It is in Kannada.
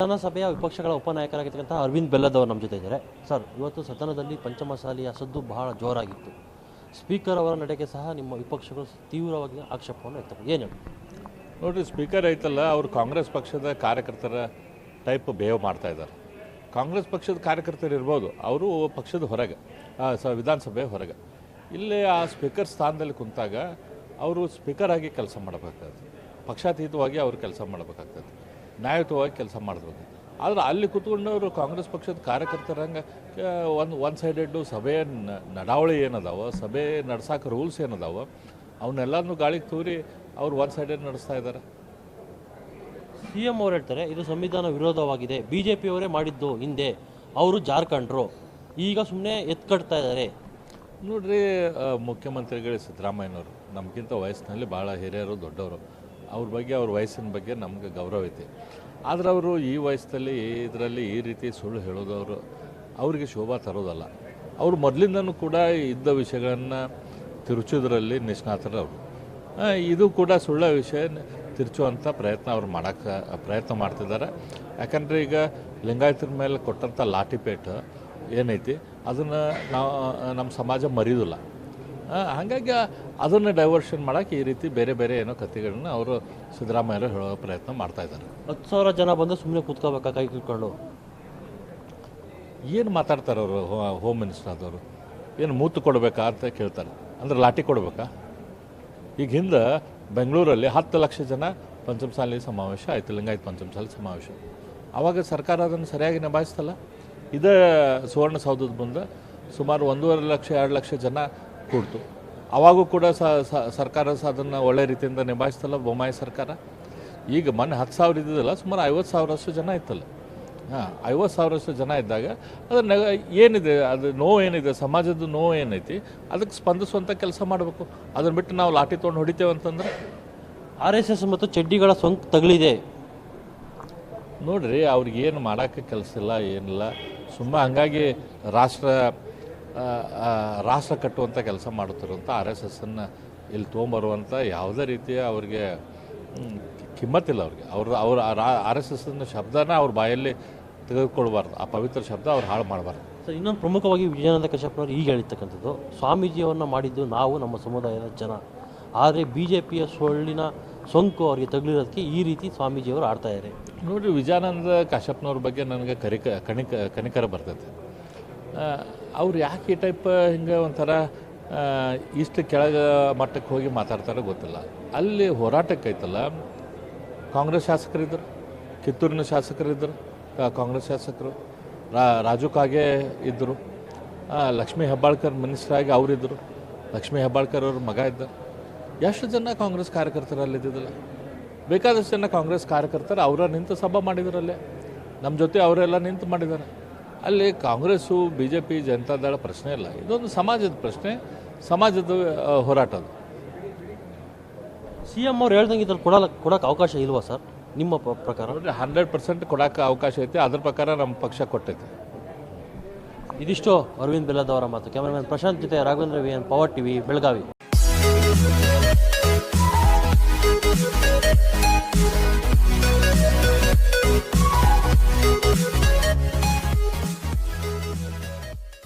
ವಿಧಾನಸಭೆಯ ವಿಪಕ್ಷಗಳ ಉಪನಾಯಕರಾಗಿರ್ತಕ್ಕಂಥ ಅರವಿಂದ್ ಬೆಲ್ಲದವರು ನಮ್ಮ ಜೊತೆ ಇದ್ದಾರೆ. ಸರ್, ಇವತ್ತು ಸದನದಲ್ಲಿ ಪಂಚಮಸಾಲಿಯ ಸದ್ದು ಬಹಳ ಜೋರಾಗಿತ್ತು. ಸ್ಪೀಕರ್ ಅವರ ನಡೆಗೆ ಸಹ ನಿಮ್ಮ ವಿಪಕ್ಷಗಳು ತೀವ್ರವಾಗಿ ಆಕ್ಷೇಪವನ್ನು ವ್ಯಕ್ತಪಡಿಸಿದೆ. ಏನು ನೋಡಿರಿ, ಸ್ಪೀಕರ್ ಐತಲ್ಲ, ಅವರು ಕಾಂಗ್ರೆಸ್ ಪಕ್ಷದ ಕಾರ್ಯಕರ್ತರ ಟೈಪ್ ಬಿಹೇವ್ ಮಾಡ್ತಾ ಇದ್ದಾರೆ. ಕಾಂಗ್ರೆಸ್ ಪಕ್ಷದ ಕಾರ್ಯಕರ್ತರು ಇರ್ಬೋದು, ಅವರು ಪಕ್ಷದ ಹೊರಗೆ, ವಿಧಾನಸಭೆ ಹೊರಗೆ. ಇಲ್ಲೇ ಆ ಸ್ಪೀಕರ್ ಸ್ಥಾನದಲ್ಲಿ ಕುಂತಾಗ ಅವರು ಸ್ಪೀಕರ್ ಆಗಿ ಕೆಲಸ ಮಾಡಬೇಕಾಗ್ತದೆ, ಪಕ್ಷಾತೀತವಾಗಿ ಅವರು ಕೆಲಸ ಮಾಡಬೇಕಾಗ್ತದೆ, ನ್ಯಾಯಯುತವಾಗಿ ಕೆಲಸ ಮಾಡಬೇಕು. ಆದರೆ ಅಲ್ಲಿ ಕೂತ್ಕೊಂಡವರು ಕಾಂಗ್ರೆಸ್ ಪಕ್ಷದ ಕಾರ್ಯಕರ್ತರಂಗೆ ಒನ್ ಸೈಡೆಡ್ಡು ಸಭೆಯ ನಡಾವಳಿ ಏನದಾವ, ಸಭೆ ನಡ್ಸೋಕೆ ರೂಲ್ಸ್ ಏನದಾವ, ಅವನ್ನೆಲ್ಲನೂ ಗಾಳಿಗೆ ತೂರಿ ಅವ್ರು ಒನ್ ಸೈಡೆಡ್ ನಡೆಸ್ತಾ ಇದ್ದಾರೆ. CM ಅವರು ಹೇಳ್ತಾರೆ ಇದು ಸಂವಿಧಾನ ವಿರೋಧವಾಗಿದೆ, BJP ಅವರೇ ಮಾಡಿದ್ದು ಹಿಂದೆ, ಅವರು ಜಾರ್ಖಂಡ್ರು, ಈಗ ಸುಮ್ಮನೆ ಎತ್ಕಡ್ತಾ ಇದ್ದಾರೆ. ನೋಡ್ರಿ, ಮುಖ್ಯಮಂತ್ರಿಗಳು ಸಿದ್ದರಾಮಯ್ಯನವರು ನಮಗಿಂತ ವಯಸ್ಸಿನಲ್ಲಿ ಭಾಳ ಹಿರಿಯರು, ದೊಡ್ಡವರು. ಅವ್ರ ಬಗ್ಗೆ, ಅವ್ರ ವಯಸ್ಸಿನ ಬಗ್ಗೆ ನಮಗೆ ಗೌರವ ಐತಿ. ಆದರೆ ಅವರು ಈ ವಯಸ್ಸಲ್ಲಿ ಇದರಲ್ಲಿ ಈ ರೀತಿ ಸುಳ್ಳು ಹೇಳೋದವರು ಅವರಿಗೆ ಶೋಭಾ ತರೋದಲ್ಲ. ಅವರು ಮೊದಲಿಂದನೂ ಕೂಡ ಇದ್ದ ವಿಷಯಗಳನ್ನು ತಿರುಚೋದ್ರಲ್ಲಿ ನಿಷ್ಣಾತರವರು. ಇದು ಕೂಡ ಸುಳ್ಳ ವಿಷಯ ತಿರುಚುವಂಥ ಪ್ರಯತ್ನ ಅವ್ರು ಮಾಡೋಕ್ಕೆ ಪ್ರಯತ್ನ ಮಾಡ್ತಿದ್ದಾರೆ. ಯಾಕಂದರೆ ಈಗ ಲಿಂಗಾಯತರ ಮೇಲೆ ಕೊಟ್ಟಂಥ ಲಾಠಿಪೇಟು ಏನೈತಿ ಅದನ್ನು ನಾವು ನಮ್ಮ ಸಮಾಜ ಮರೆಯೋದಿಲ್ಲ. ಹಾಗಾಗಿ ಅದನ್ನು ಡೈವರ್ಷನ್ ಮಾಡೋಕ್ಕೆ ಈ ರೀತಿ ಬೇರೆ ಬೇರೆ ಏನೋ ಕಥೆಗಳನ್ನ ಅವರು ಸಿದ್ದರಾಮಯ್ಯರು ಹೇಳೋ ಪ್ರಯತ್ನ ಮಾಡ್ತಾಯಿದ್ದಾರೆ. 10,000 ಜನ ಬಂದು ಸುಮ್ಮನೆ ಕೂತ್ಕೋಬೇಕಾ ಕೈ ಕಿತ್ಕೊಂಡು? ಏನು ಮಾತಾಡ್ತಾರೆ ಅವರು? ಹೋಮ್ ಮಿನಿಸ್ಟರ್ ಆದವರು ಏನು ಮೂತು ಕೊಡಬೇಕಾ ಅಂತ ಕೇಳ್ತಾರೆ. ಅಂದರೆ ಲಾಠಿ ಕೊಡಬೇಕಾ? ಈಗ ಹಿಂದೆ ಬೆಂಗಳೂರಲ್ಲಿ 10 ಲಕ್ಷ ಜನ ಪಂಚಮಸಾಲಿ ಸಮಾವೇಶ ಆಯಿತು, ಲಿಂಗಾಯತ್ ಪಂಚಮಸಾಲಿ ಸಮಾವೇಶ. ಆವಾಗ ಸರ್ಕಾರ ಅದನ್ನು ಸರಿಯಾಗಿ ನಿಭಾಯಿಸ್ತಲ್ಲ. ಇದೇ ಸುವರ್ಣಸೌಧದ ಮುಂದೆ ಸುಮಾರು 1.5 ಲಕ್ಷ 2 ಲಕ್ಷ ಜನ ಕೂಡ್ತು. ಆವಾಗೂ ಕೂಡ ಸರ್ಕಾರ ಅದನ್ನು ಒಳ್ಳೆ ರೀತಿಯಿಂದ ನಿಭಾಯಿಸ್ತಲ್ಲ ಬೊಮ್ಮಾಯಿ ಸರ್ಕಾರ. ಈಗ ಮೊನ್ನೆ 10,000 ಇದ್ದಿದ್ದಲ್ಲ, ಸುಮಾರು 50,000 ಜನ ಇತ್ತಲ್ಲ. 50,000 ಜನ ಇದ್ದಾಗ ಅದನ್ನು ಏನಿದೆ, ಅದು ನೋವು ಏನಿದೆ, ಸಮಾಜದ ನೋವು ಏನೈತಿ, ಅದಕ್ಕೆ ಸ್ಪಂದಿಸುವಂಥ ಕೆಲಸ ಮಾಡಬೇಕು. ಅದನ್ನು ಬಿಟ್ಟು ನಾವು ಲಾಠಿ ತೊಗೊಂಡು ಹೊಡಿತೇವೆ ಅಂತಂದ್ರೆ RSS ಮತ್ತು ಚಡ್ಡಿಗಳ ಸೋಂಕು ತಗಲಿದೆ. ನೋಡಿರಿ, ಅವ್ರಿಗೇನು ಮಾಡೋಕ್ಕೆ ಕೆಲಸ ಇಲ್ಲ, ಏನಿಲ್ಲ. ಸುಮ್ಮನೆ ಹಂಗಾಗಿ ರಾಷ್ಟ್ರ ಕಟ್ಟುವಂಥ ಕೆಲಸ ಮಾಡುತ್ತಿರುವಂಥ RSSನ್ನು ಇಲ್ಲಿ ತೊಗೊಂಬರುವಂಥ ಯಾವುದೇ ರೀತಿಯ ಅವ್ರಿಗೆ ಕಿಮ್ಮತ್ತಿಲ್ಲ. ಅವ್ರ RSSನ ಶಬ್ದನ ಅವ್ರ ಬಾಯಲ್ಲಿ ತೆಗೆದುಕೊಳ್ಬಾರ್ದು. ಆ ಪವಿತ್ರ ಶಬ್ದ ಅವ್ರು ಹಾಳು ಮಾಡಬಾರ್ದು. ಸರ್, ಇನ್ನೊಂದು ಪ್ರಮುಖವಾಗಿ ವಿಜಯಾನಂದ ಕಶ್ಯಪ್ನವರು ಈಗ ಹೇಳಿರ್ತಕ್ಕಂಥದ್ದು, ಸ್ವಾಮೀಜಿಯನ್ನು ಮಾಡಿದ್ದು ನಾವು, ನಮ್ಮ ಸಮುದಾಯದ ಜನ, ಆದರೆ BJPಯ ಸೊಳ್ಳಿನ ಸೋಂಕು ಅವರಿಗೆ ತಗುಲಿರೋದಕ್ಕೆ ಈ ರೀತಿ ಸ್ವಾಮೀಜಿಯವರು ಆಡ್ತಾ ಇದ್ದಾರೆ. ನೋಡಿರಿ, ವಿಜಯಾನಂದ ಕಶ್ಯಪ್ನವ್ರ ಬಗ್ಗೆ ನನಗೆ ಕನಿಕರ ಬರ್ತೈತೆ. ಅವ್ರು ಯಾಕೆ ಈ ಟೈಪ್ ಹಿಂಗೆ ಒಂಥರ ಇಷ್ಟು ಕೆಳಗೆ ಮಟ್ಟಕ್ಕೆ ಹೋಗಿ ಮಾತಾಡ್ತಾರೋ ಗೊತ್ತಿಲ್ಲ. ಅಲ್ಲಿ ಹೋರಾಟಕ್ಕೈತಲ್ಲ, ಕಾಂಗ್ರೆಸ್ ಶಾಸಕರಿದ್ದರು, ಕಿತ್ತೂರಿನ ಶಾಸಕರಿದ್ದರು, ಕಾಂಗ್ರೆಸ್ ಶಾಸಕರು, ರಾಜು ಕಾಗೆ ಇದ್ದರು, ಲಕ್ಷ್ಮೀ ಹೆಬ್ಬಾಳ್ಕರ್ ಮಿನಿಸ್ಟರ್ ಆಗಿ ಅವರಿದ್ದರು, ಲಕ್ಷ್ಮೀ ಹೆಬ್ಬಾಳ್ಕರ್ ಅವ್ರ ಮಗ ಇದ್ದ. ಎಷ್ಟು ಜನ ಕಾಂಗ್ರೆಸ್ ಕಾರ್ಯಕರ್ತರು ಅಲ್ಲಿದ್ದಿದ್ದಿಲ್ಲ, ಬೇಕಾದಷ್ಟು ಜನ ಕಾಂಗ್ರೆಸ್ ಕಾರ್ಯಕರ್ತರು ಅವರ ನಿಂತು ಸಭಾ ಮಾಡಿದ್ರಲ್ಲೇ, ನಮ್ಮ ಜೊತೆ ಅವರೆಲ್ಲ ನಿಂತು ಮಾಡಿದ್ದಾರೆ. ಅಲ್ಲಿ ಕಾಂಗ್ರೆಸ್ಸು BJP ಜನತಾದಳ ಪ್ರಶ್ನೆ ಇಲ್ಲ, ಇದೊಂದು ಸಮಾಜದ ಪ್ರಶ್ನೆ, ಸಮಾಜದ ಹೋರಾಟ ಅದು. CM ಅವ್ರು ಹೇಳ್ದಂಗೆ ಇದ್ರಲ್ಲಿ ಕೊಡೋಕ್ಕೆ ಅವಕಾಶ ಇಲ್ವಾ ಸರ್ ನಿಮ್ಮ ಪ್ರಕಾರ? 100% ಕೊಡೋಕ್ಕೆ ಅವಕಾಶ ಐತೆ. ಅದ್ರ ಪ್ರಕಾರ ನಮ್ಮ ಪಕ್ಷ ಕೊಟ್ಟೈತೆ. ಇದಿಷ್ಟು ಅರವಿಂದ್ ಬೆಲ್ಲದವರ ಮಾತು. ಕ್ಯಾಮರಾಮನ್ ಪ್ರಶಾಂತ್ ಜೊತೆ Raghavendra VN, power TV, Belagavi.